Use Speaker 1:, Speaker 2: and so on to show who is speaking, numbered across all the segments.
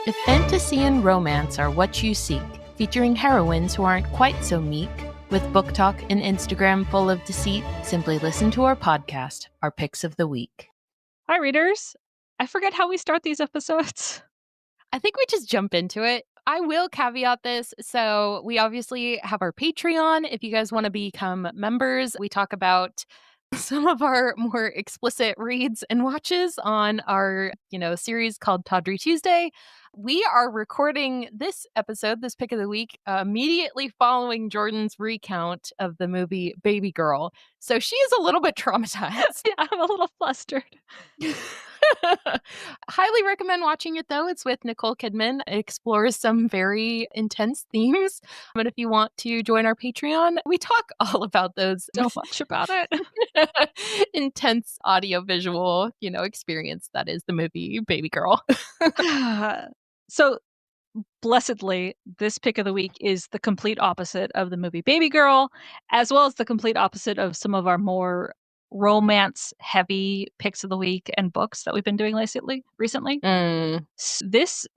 Speaker 1: If fantasy and romance are what you seek, featuring heroines who aren't quite so meek, with book talk and Instagram full of deceit, simply listen to our podcast, Our Picks of the Week.
Speaker 2: Hi, readers. I forget how we start these episodes.
Speaker 1: I think we just jump into it. I will caveat this. So we obviously have our Patreon. If you guys want to become members, we talk about some of our more explicit reads and watches on our, series called Tawdry Tuesday. We are recording this episode, this pick of the week, immediately following Jordan's recount of the movie Baby Girl. So she is a little bit traumatized.
Speaker 2: Yeah, I'm a little flustered.
Speaker 1: Highly recommend watching it, though. It's with Nicole Kidman. It explores some very intense themes. But if you want to join our Patreon, we talk all about those.
Speaker 2: So much about it.
Speaker 1: Intense audiovisual, experience that is the movie Baby Girl.
Speaker 2: So, blessedly, this pick of the week is the complete opposite of the movie Baby Girl, as well as the complete opposite of some of our more romance-heavy picks of the week and books that we've been doing recently. This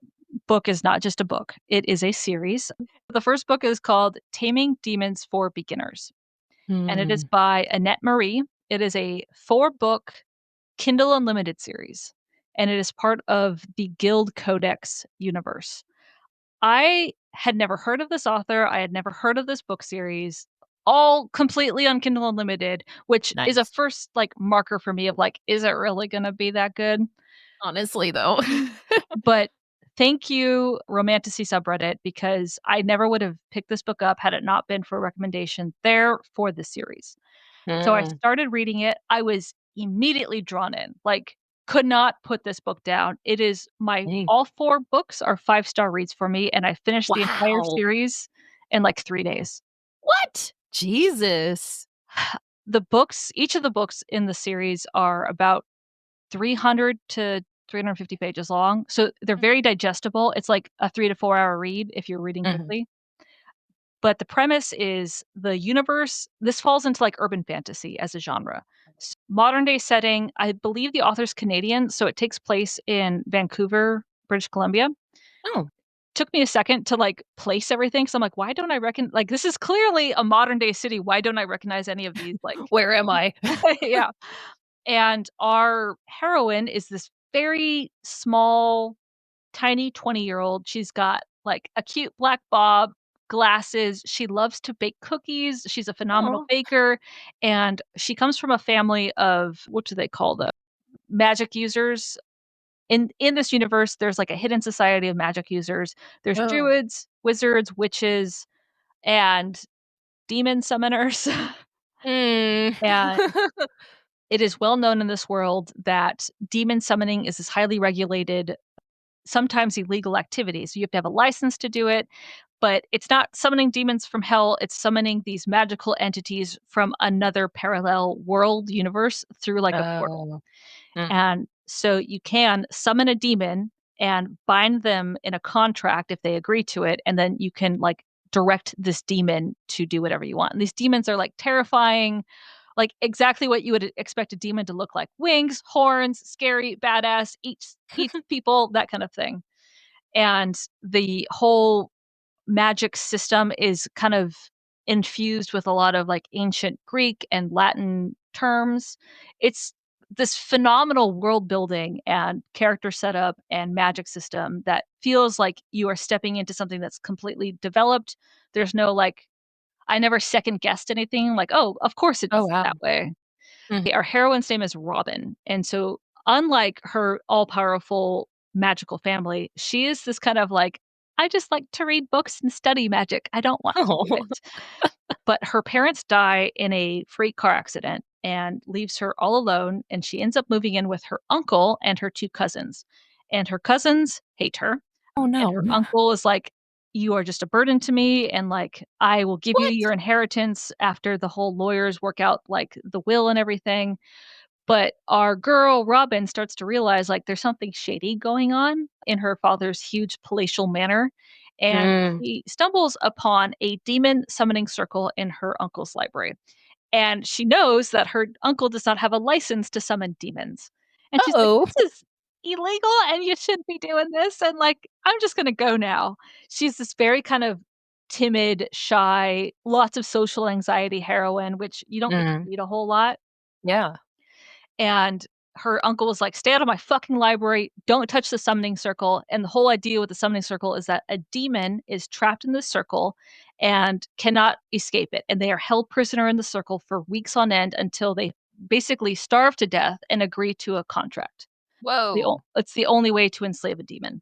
Speaker 2: book is not just a book. It is a series. The first book is called Taming Demons for Beginners, and it is by Annette Marie. It is a 4-book Kindle Unlimited series, and it is part of the Guild Codex universe. I had never heard of this author. I had never heard of this book series, all completely on Kindle Unlimited, which is a first marker for me of is it really going to be that good?
Speaker 1: Honestly, though.
Speaker 2: But thank you, Romantasy subreddit, because I never would have picked this book up had it not been for a recommendation there for the series. So I started reading it. I was immediately drawn in, could not put this book down. It is all 4 books are 5-star reads for me, and I finished the entire series in 3 days.
Speaker 1: What? Jesus.
Speaker 2: Each of the books in the series are about 300 to 350 pages long, so they're very digestible. It's like a 3 to 4 hour read if you're reading quickly. But the premise is the universe. This falls into urban fantasy as a genre. Modern day setting. I believe the author's Canadian, so it takes place in Vancouver, British Columbia.
Speaker 1: Oh.
Speaker 2: Took me a second to place everything. So I'm like, why don't I this is clearly a modern day city. Why don't I recognize any of these?
Speaker 1: Where am I?
Speaker 2: Yeah. And our heroine is this very small, tiny 20-year-old. She's got a cute black bob, glasses. She loves to bake cookies. She's a phenomenal baker. And she comes from a family of, what do they call them? Magic users. In this universe, there's a hidden society of magic users. There's druids, wizards, witches, and demon summoners. And it is well known in this world that demon summoning is this highly regulated, sometimes illegal activity. So you have to have a license to do it, but it's not summoning demons from hell. It's summoning these magical entities from another parallel world universe through a portal. And so you can summon a demon and bind them in a contract if they agree to it. And then you can direct this demon to do whatever you want. And these demons are terrifying, exactly what you would expect a demon to look like. Wings, horns, scary, badass, eats people, that kind of thing. And the whole magic system is kind of infused with a lot of ancient Greek and Latin terms. It's this phenomenal world building and character setup and magic system that feels like you are stepping into something that's completely developed. There's no I never second guessed anything oh, of course it's that way. Our heroine's name is Robin. And so unlike her all powerful magical family, she is this kind of I just like to read books and study magic. I don't want to do it. But her parents die in a freight car accident and leaves her all alone. And she ends up moving in with her uncle and her 2 cousins. And her cousins hate her.
Speaker 1: Oh, no.
Speaker 2: And her uncle is you are just a burden to me. And I will give you your inheritance after the whole lawyers work out the will and everything. But our girl, Robin, starts to realize there's something shady going on in her father's huge palatial manor. And she stumbles upon a demon summoning circle in her uncle's library. And she knows that her uncle does not have a license to summon demons. And she's like, illegal and you shouldn't be doing this, and, like, I'm just gonna go now." She's this very kind of timid, shy, lots of social anxiety heroine, which you don't get to
Speaker 1: Mm,
Speaker 2: read a whole lot,
Speaker 1: yeah.
Speaker 2: and her uncle was like, "Stay out of my fucking library, don't touch the summoning circle," and the whole idea with the summoning circle is that a demon is trapped in this circle and cannot escape it, and they are held prisoner in the circle for weeks on end until they basically starve to death and agree to a contract.
Speaker 1: Whoa.
Speaker 2: It's the only way to enslave a demon.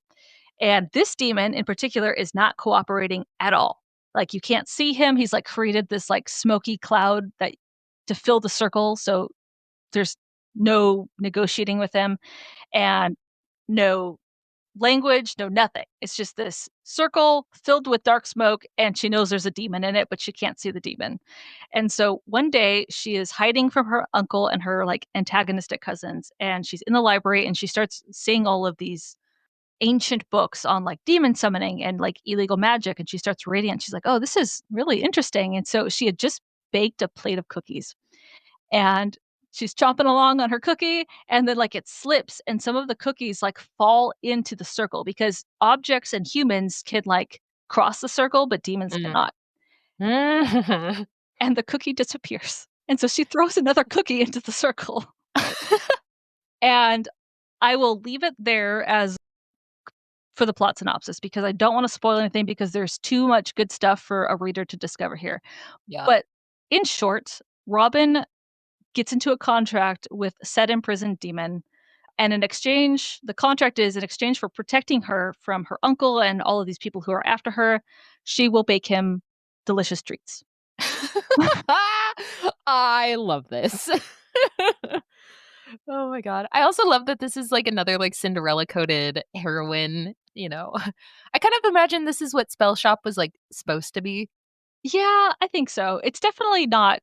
Speaker 2: And this demon in particular is not cooperating at all. Like, you can't see him. He's like created this like smoky cloud that to fill the circle. So there's no negotiating with him and no language, no nothing. It's just this circle filled with dark smoke, and she knows there's a demon in it, but she can't see the demon. And so one day she is hiding from her uncle and her like antagonistic cousins, and she's in the library and she starts seeing all of these ancient books on like demon summoning and like illegal magic. And she starts reading it. She's like, oh, this is really interesting. And so she had just baked a plate of cookies and she's chomping along on her cookie and then like it slips and some of the cookies like fall into the circle because objects and humans can like cross the circle but demons
Speaker 1: Mm.
Speaker 2: cannot,
Speaker 1: Mhm.
Speaker 2: and the cookie disappears, and so she throws another cookie into the circle. And I will leave it there as for the plot synopsis because I don't want to spoil anything because there's too much good stuff for a reader to discover here.
Speaker 1: Yeah.
Speaker 2: But in short, Robin gets into a contract with said imprisoned demon. And in exchange, the contract is in exchange for protecting her from her uncle and all of these people who are after her, she will bake him delicious treats.
Speaker 1: I love this. Oh my god. I also love that this is, like, another, like, Cinderella-coded heroine, you know? I kind of imagine this is what Spell Shop was, like, supposed to be.
Speaker 2: Yeah, I think so. It's definitely not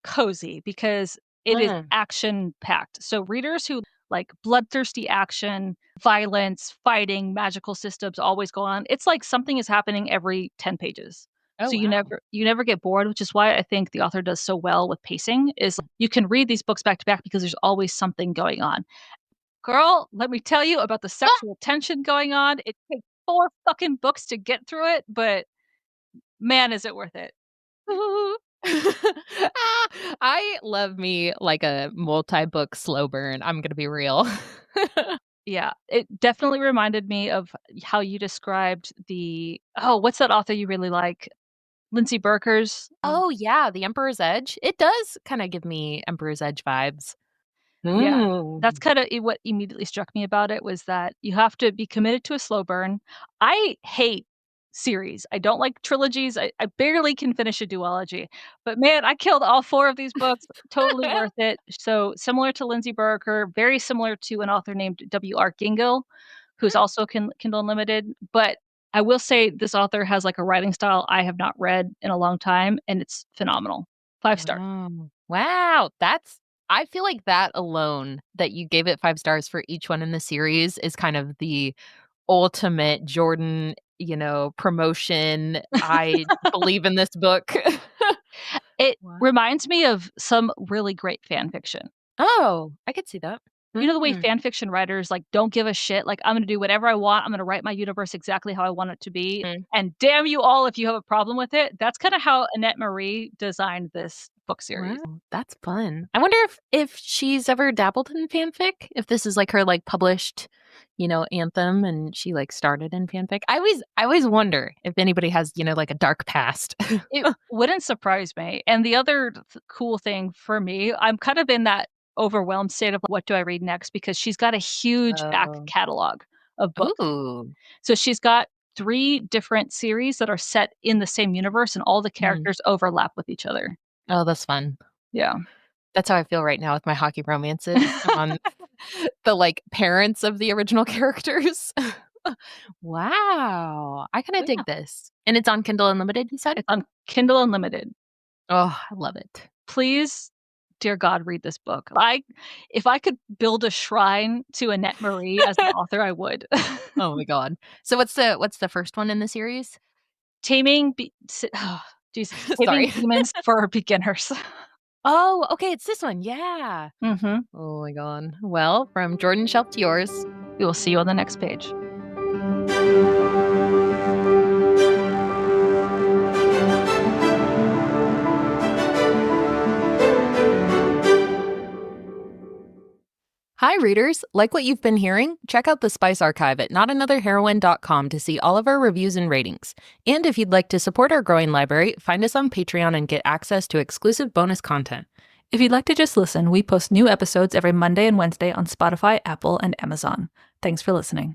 Speaker 2: cozy because it is
Speaker 1: Mm.
Speaker 2: action packed. So readers who like bloodthirsty action, violence, fighting, magical systems always go on. It's like something is happening every 10 pages.
Speaker 1: Oh,
Speaker 2: So
Speaker 1: wow.
Speaker 2: you never get bored, which is why I think the author does so well with pacing is you can read these books back to back because there's always something going on. Girl, let me tell you about the sexual tension going on. It takes 4 fucking books to get through it, but man, is it worth it.
Speaker 1: Ah, I love me, like, a multi-book slow burn, I'm gonna be real.
Speaker 2: Yeah, it definitely reminded me of how you described the oh, what's that author you really like? Lindsay Berker's,
Speaker 1: Oh, yeah, The Emperor's Edge? It does kinda give me Emperor's Edge vibes.
Speaker 2: yeah, that's
Speaker 1: Mm.
Speaker 2: kinda what immediately struck me about it was that you have to be committed to a slow burn. I hate series. I don't like trilogies. I barely can finish a duology, but man, I killed all 4 of these books. Totally worth it. So, similar to Lindsay Berker, very similar to an author named W.R. Gingill, who's also Kindle Unlimited, but I will say this author has, like, a writing style I have not read in a long time, and it's phenomenal. 5 stars.
Speaker 1: Wow. Wow, that's I feel like that alone, that you gave it 5 stars for each one in the series is kind of the ultimate Jordan, promotion. I believe in this book.
Speaker 2: It
Speaker 1: Wow.
Speaker 2: reminds me of some really great fan fiction.
Speaker 1: Oh, I could see that.
Speaker 2: You know the way
Speaker 1: Mm.
Speaker 2: fan fiction writers, like, don't give a shit, like, "I'm gonna do whatever I want, I'm gonna write my universe exactly how I want it to be,
Speaker 1: Mm.
Speaker 2: and damn you all if you have a problem with it." That's kinda how Annette Marie designed this book series.
Speaker 1: Wow, that's fun. I wonder if she's ever dabbled in fanfic? If this is, like, her, like, published, anthem and she, like, started in fanfic? I always wonder if anybody has, like, a dark past.
Speaker 2: It wouldn't surprise me, and the other cool thing for me, I'm kind of in that overwhelmed state of, "What do I read next?" Because she's got a huge back
Speaker 1: Oh.
Speaker 2: catalog of books.
Speaker 1: Ooh.
Speaker 2: So she's got 3 different series that are set in the same universe, and all the
Speaker 1: Mhm.
Speaker 2: characters overlap with each other.
Speaker 1: Oh, that's fun.
Speaker 2: Yeah.
Speaker 1: That's how I feel right now with my hockey romances. I'm on the, like, parents of the original characters. Wow. I kinda
Speaker 2: So, yeah,
Speaker 1: dig this. And it's on Kindle Unlimited, you said?
Speaker 2: it's on Kindle Unlimited.
Speaker 1: Oh, I love it.
Speaker 2: Please, dear God, read this book. I if I could build a shrine to Annette Marie as an author, I would.
Speaker 1: Oh my god. So what's the first one in the series?
Speaker 2: Taming be s Jesus, Taming
Speaker 1: Sorry.
Speaker 2: Demons for Beginners.
Speaker 1: Oh, okay, it's this one. Yeah.
Speaker 2: Mhm.
Speaker 1: Oh my god. Well, from Jordan's shelf to yours.
Speaker 2: We will see you on the next page.
Speaker 1: Hi, readers. Like what you've been hearing? Check out the Spice Archive at notanotherheroine.com to see all of our reviews and ratings. And if you'd like to support our growing library, find us on Patreon and get access to exclusive bonus content.
Speaker 2: If you'd like to just listen, we post new episodes every Monday and Wednesday on Spotify, Apple, and Amazon. Thanks for listening.